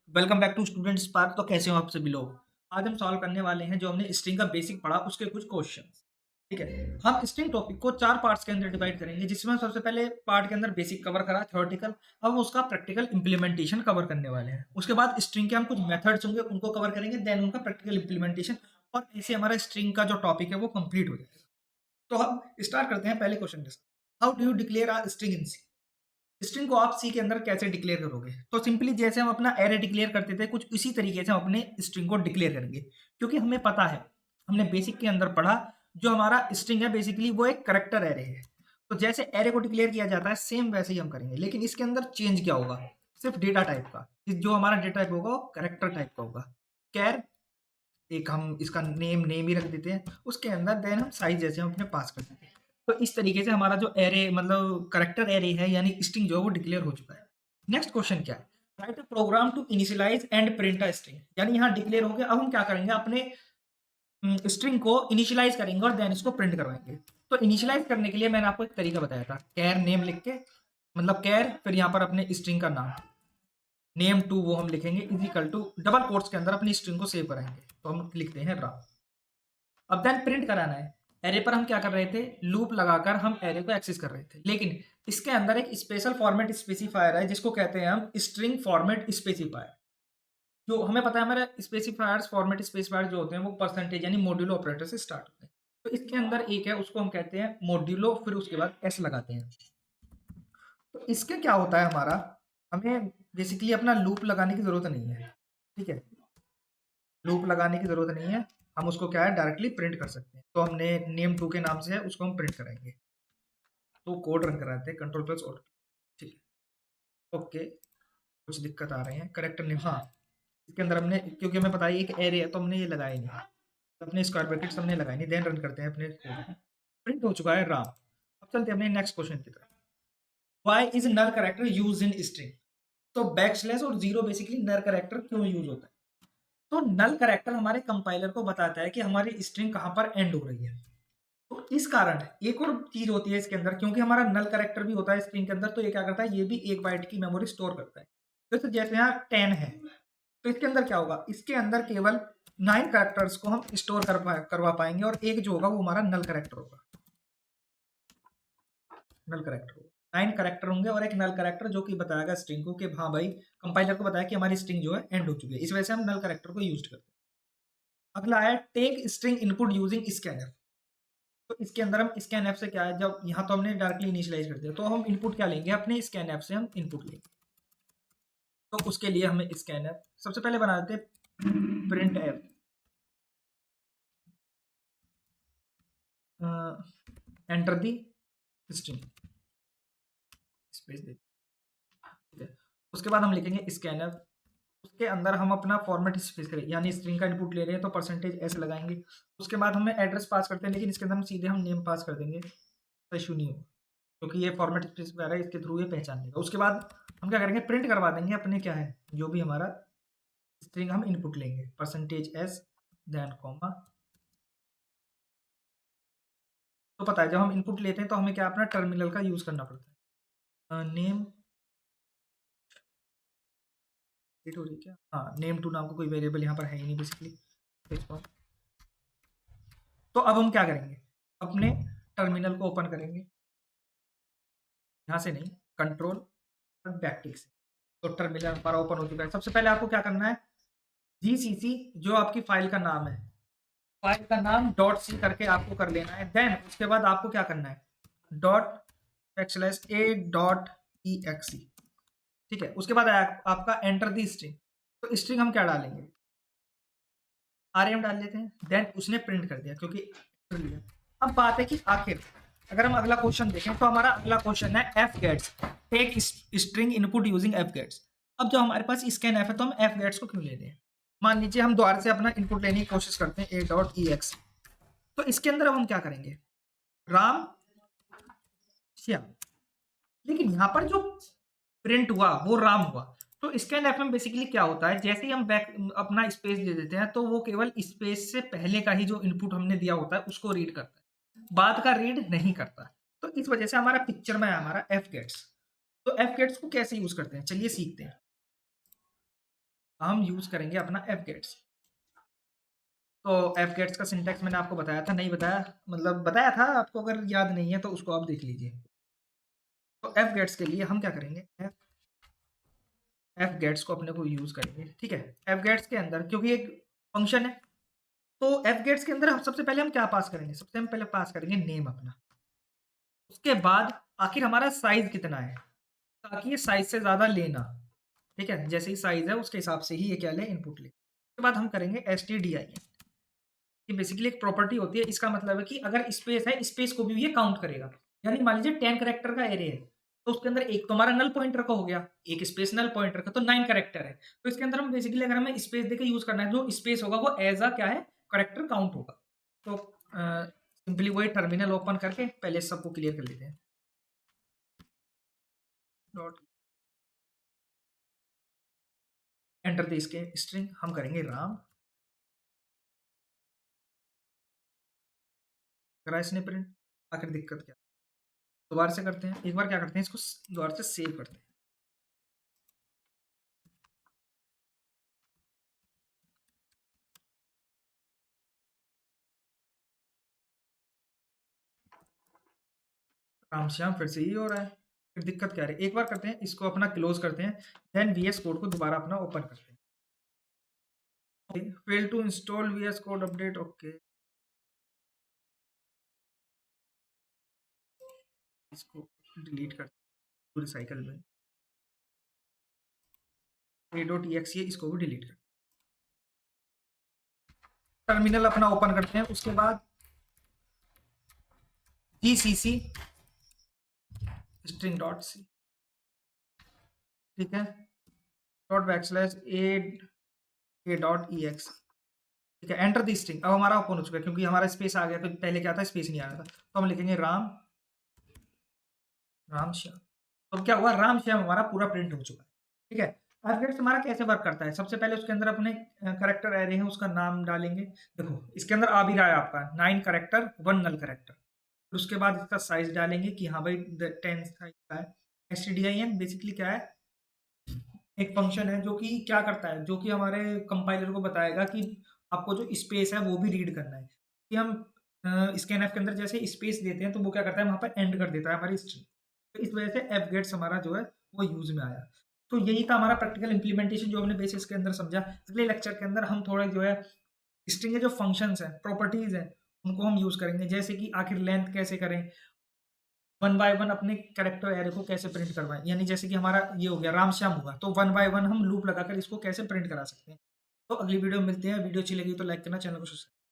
Welcome back to Student Spark. तो कैसे हो आप सभी लोग। आज हम सॉल्व करने वाले हैं जो हमने स्ट्रिंग का बेसिक पढ़ा उसके कुछ क्वेश्चंस। ठीक है। हम स्ट्रिंग टॉपिक को 4 पार्ट्स के अंदर डिवाइड करेंगे, जिसमें हम सबसे पहले पार्ट के अंदर बेसिक कवर करा थ्योरेटिकल। अब हम उसका प्रैक्टिकल इंप्लीमेंटेशन कवर करने वाले हैं। उसके बाद स्ट्रिंग के हम कुछ मेथड्स होंगे उनको कवर करेंगे, देन उनका प्रैक्टिकल इंप्लीमेंटेशन। और ऐसे हमारा स्ट्रिंग का जो टॉपिक है वो कंप्लीट हो जाएगा। तो हम स्टार्ट करते हैं पहले क्वेश्चन के साथ। How do you declare a string in C. String को आप सी के अंदर कैसे डिक्लेयर करोगे? तो सिंपली जैसे हम अपना एरे डिक्लेयर करते थे, कुछ इसी तरीके से हम अपने स्ट्रिंग को डिक्लेयर करेंगे। क्योंकि हमें पता है, हमने बेसिक के अंदर पढ़ा, जो हमारा स्ट्रिंग है बेसिकली वो एक करेक्टर एरे है। तो जैसे एरे को डिक्लेयर किया जाता है सेम वैसे ही हम करेंगे, लेकिन इसके अंदर चेंज क्या होगा? सिर्फ डेटा टाइप का। जो हमारा डेटा टाइप होगा वो करेक्टर टाइप का होगा। कैर, एक हम इसका नेम ही रख देते हैं उसके अंदर, देन हम साइज जैसे हम अपने पास कर देते हैं। तो इस तरीके से हमारा जो एरे मतलब करेक्टर एरे है यानी स्ट्रिंग जो है वो डिक्लेयर हो चुका है। नेक्स्ट क्वेश्चन क्या है? Write a program to initialise and print a string. यानी यहाँ डिक्लेयर हो गया, अब हम क्या करेंगे, अपने स्ट्रिंग को इनिशियलाइज करेंगे और देन इसको प्रिंट करवाएंगे। तो इनिशियलाइज करने के लिए मैंने आपको एक तरीका बताया था, कैर नेम लिख के, मतलब कैर फिर यहाँ पर अपने स्ट्रिंग का नाम, नेम टू वो हम लिखेंगे is equal to double quotes के अंदर अपनी स्ट्रिंग को सेव कराएंगे। तो हम लिखते हैं राम। अब देन प्रिंट कराना है। एरे पर हम क्या कर रहे थे, लूप लगाकर हम एरे को एक्सेस कर रहे थे, लेकिन इसके अंदर एक स्पेशल फॉर्मेट स्पेसिफायर है जिसको कहते हैं हम स्ट्रिंग फॉर्मेट स्पेसिफायर। जो हमें पता है हमारे स्पेसिफायर्स फॉर्मेट स्पेसिफायर जो होते हैं वो परसेंटेज यानी मॉड्यूलो ऑपरेटर से स्टार्ट होते हैं। तो इसके अंदर एक है उसको हम कहते हैं मॉड्यूलो, फिर उसके बाद एस लगाते हैं। तो इसके क्या होता है हमारा, हमें बेसिकली अपना लूप लगाने की जरूरत नहीं है। ठीक है, लूप लगाने की जरूरत नहीं है। हम उसको क्या है डायरेक्टली प्रिंट कर सकते हैं। तो हमने नेम टू के नाम से है उसको हम प्रिंट कराएंगे। तो कोड रन कराते हैं कंट्रोल प्लस और। ठीक है, ओके। कुछ दिक्कत आ रहे हैं करेक्टर नेम, हाँ। इसके अंदर हमने, क्योंकि हमें पता है एक एरे है तो हमने ये लगाया नहीं, तो अपने स्क्वायर ब्रैकेट्स हमने लगाए नहीं। देन रन करते हैं अपने कोड को। प्रिंट हो चुका है राम। अब चलते हैं अपने नेक्स्ट क्वेश्चन की तरफ। Why is null character use in string. तो बैक स्लैश और जीरो बेसिकली नल कैरेक्टर क्यों यूज होता है? तो नल कैरेक्टर हमारे कंपाइलर को बताता है कि हमारी स्ट्रिंग कहाँ पर एंड हो रही है। तो इस कारण एक और चीज होती है इसके अंदर, क्योंकि हमारा नल कैरेक्टर भी होता है स्ट्रिंग के अंदर, तो ये क्या करता है, ये भी 1 बाइट की मेमोरी स्टोर करता है। तो जैसे यहाँ 10 है, तो इसके अंदर क्या होगा, इसके अंदर केवल 9 कैरेक्टर्स को हम स्टोर करवा पाएंगे, और एक जो होगा वो हमारा नल कैरेक्टर होगा। नल कैरेक्टर होगा, 9 कैरेक्टर होंगे और एक नल कैरेक्टर जो कि बताएगा स्ट्रिंग को कि हाँ भाई, कंपाइलर को बताया कि हमारी स्ट्रिंग जो है एंड हो चुकी है। इस वजह से हम नल कैरेक्टर को यूज करते हैं। अगला है take string input using scanner. तो इसके अंदर हम स्कैन ऐप से क्या है, जब यहाँ तो हमने डायरेक्टली इनिशियलाइज कर दिया, तो हम इनपुट क्या लेंगे, अपने स्कैन ऐप से हम इनपुट लेंगे। तो उसके लिए हमें स्कैन ऐप सबसे पहले बना देते हैं, print app enter the string space दे। ठीक है, उसके बाद हम लिखेंगे स्कैन ऐप। उसके अंदर हम अपना फॉर्मेट स्पेस करें, यानी स्ट्रिंग का इनपुट ले रहे हैं तो परसेंटेज ऐसे लगाएंगे। उसके बाद हमें एड्रेस पास करते हैं, लेकिन इसके अंदर हम सीधे हम नेम पास कर देंगे, तो इशू नहीं होगा, क्योंकि ये फॉर्मेट स्पेसिफायर है, इसके थ्रू ये पहचान लेगा। उसके बाद हम क्या करेंगे, प्रिंट करवा देंगे अपने क्या है जो भी हमारा स्ट्रिंग हम इनपुट लेंगे, परसेंटेज एस देन कॉमा। तो पता है जब हम इनपुट लेते हैं तो हमें क्या अपना टर्मिनल का यूज करना पड़ता है। नेम हो रही है क्या, हाँ, नेम टू नाम का कोई वेरिएबल यहाँ पर है ही नहीं बेसिकली। तो अब हम क्या करेंगे, अपने टर्मिनल को ओपन करेंगे, यहाँ से नहीं, कंट्रोल और बैकटिक से। तो टर्मिनल हमारा ओपन हो चुका है। सबसे पहले आपको क्या करना है, जीसीसी जो आपकी फाइल का नाम है, फाइल का नाम डॉट सी करके आपको कर लेना है। देन उसके बाद आपको क्या करना है, dot backslash A dot E X E. ठीक है, उसके बाद आपका एंटर दी स्ट्रिंग। तो स्ट्रिंग हम क्या डालेंगे, आर एम डाल लेते हैं। देन उसने प्रिंट कर दिया क्योंकि कर लिया। अब बात है कि आखिर अगर हम अगला क्वेश्चन देखें तो हमारा अगला क्वेश्चन है fgets, take string input using fgets. अब जो हमारे पास स्कैन एफ है तो हम एफ गेट्स को क्यों ले रहे हैं। मान लीजिए हम दोबारा से अपना इनपुट लेने की कोशिश करते हैं, ए डॉट ई एक्स। तो इसके अंदर अब हम क्या करेंगे, राम श्याम, लेकिन यहाँ पर जो प्रिंट हुआ वो राम हुआ। तो स्कैन एफ में बेसिकली क्या होता है, जैसे ही हम बैक अपना स्पेस दे देते हैं तो वो केवल स्पेस से पहले का ही जो इनपुट हमने दिया होता है उसको रीड करता है, बाद का रीड नहीं करता। तो इस वजह से हमारा पिक्चर में है हमारा एफ गेट्स। तो एफ गेट्स को कैसे यूज करते हैं चलिए सीखते हैं। हम यूज़ करेंगे अपना fgets। तो fgets का सिंटैक्स मैंने आपको बताया था, नहीं बताया? मतलब बताया था, आपको अगर याद नहीं है तो उसको आप देख लीजिए। तो fgets के लिए हम क्या करेंगे, fgets को अपने को यूज़ करेंगे, ठीक है? fgets के अंदर क्योंकि एक फंक्शन है, तो fgets के अंदर हम सबसे पहले हम क्या पास करेंगे? सबसे हम पहले पास करेंगे नेम अपना। उसके बाद आखिर हमारा साइज़ कितना है, ताकि ये साइज़ से ज़्यादा लेना, ठीक है? जैसे ही साइज़ है उसके हिसाब से ही ये क्या ले, इनपुट ले। उसके बाद हम करेंगे stdin। ये बेसिकली एक प्रॉपर्टी होती है, इसका मतलब है कि अगर स्पेस है, स्पेस को भी ये काउंट करेगा। यानी मान लीजिए 10 कैरेक्टर का एरे है, तो उसके अंदर एक तो हमारा नल पॉइंटर का हो गया, एक स्पेस नल पॉइंटर का, तो 9 कैरेक्टर है। तो इसके अंदर हम बेसिकली अगर हमें स्पेस देके यूज़ करना है, जो स्पेस होगा वो एज़ अ क्या है, कैरेक्टर काउंट होगा। तो सिंपली वही टर्मिनल ओपन करके पहले सबको क्लियर कर लेते हैं। डॉट एंटर द इसके स्ट्रिंग हम करेंगे राम। करा इसने प्रिंट, आखिर दिक्कत क्या? दोबारा से करते हैं, एक बार क्या करते हैं, इसको दोबारा से सेव करते हैं। राम श्याम फिर से ही हो रहा है, फिर दिक्कत क्या है? एक बार करते हैं, इसको अपना क्लोज करते हैं, देन वीएस कोड को दोबारा अपना ओपन करते हैं। Fail to install VS code update, okay. इसको डिलीट करते हैं पूरे साइकिल में, a.exe इसको भी डिलीट करते हैं। टर्मिनल अपना ओपन करते हैं, उसके बाद gcc स्ट्रिंग डॉट सी, ठीक है, dot backslash A dot E x, ठीक है, एंटर दी स्ट्रिंग। अब हमारा ओपन हो चुका है क्योंकि हमारा स्पेस आ गया, तो पहले क्या था, स्पेस नहीं आ रहा था, तो हम लिखेंगे राम, राम श्याम। तो क्या हुआ, राम श्याम हमारा पूरा प्रिंट हो चुका है, ठीक है। एफगेट्स हमारा कैसे वर्क करता है, सबसे पहले उसके अंदर अपने करेक्टर एरे हैं उसका नाम डालेंगे। देखो इसके अंदर आ भी रहा है आपका 9 करेक्टर 1 नल करेक्टर। फिर उसके बाद इसका साइज डालेंगे कि हाँ भाई 10 साइज का है। stdin बेसिकली क्या है, एक फंक्शन है जो कि क्या करता है, जो कि हमारे कंपाइलर को बताएगा कि आपको जो स्पेस है वो भी रीड करना है। कि हम स्कैनफ के अंदर जैसे स्पेस देते हैं तो वो क्या करता है, वहाँ पर एंड कर देता है हमारी स्ट्रिंग। तो इस वजह से fgets हमारा जो है वो यूज में आया। तो यही था हमारा प्रैक्टिकल इंप्लीमेंटेशन जो हमने बेसिक्स के अंदर समझा। अगले लेक्चर के अंदर हम थोड़ा जो है स्ट्रिंग के जो फंक्शंस हैं, प्रॉपर्टीज हैं, उनको हम यूज करेंगे। जैसे कि आखिर लेंथ कैसे करें, वन बाय वन अपने कैरेक्टर एरे को कैसे प्रिंट करवाएं, यानी जैसे कि हमारा ये हो गया राम श्याम हुआ, तो वन बाय वन हम लूप लगाकर इसको कैसे प्रिंट करा सकते हैं। तो अगली वीडियो में मिलते हैं, वीडियो अच्छी लगी तो लाइक करना, चैनल को सब्सक्राइब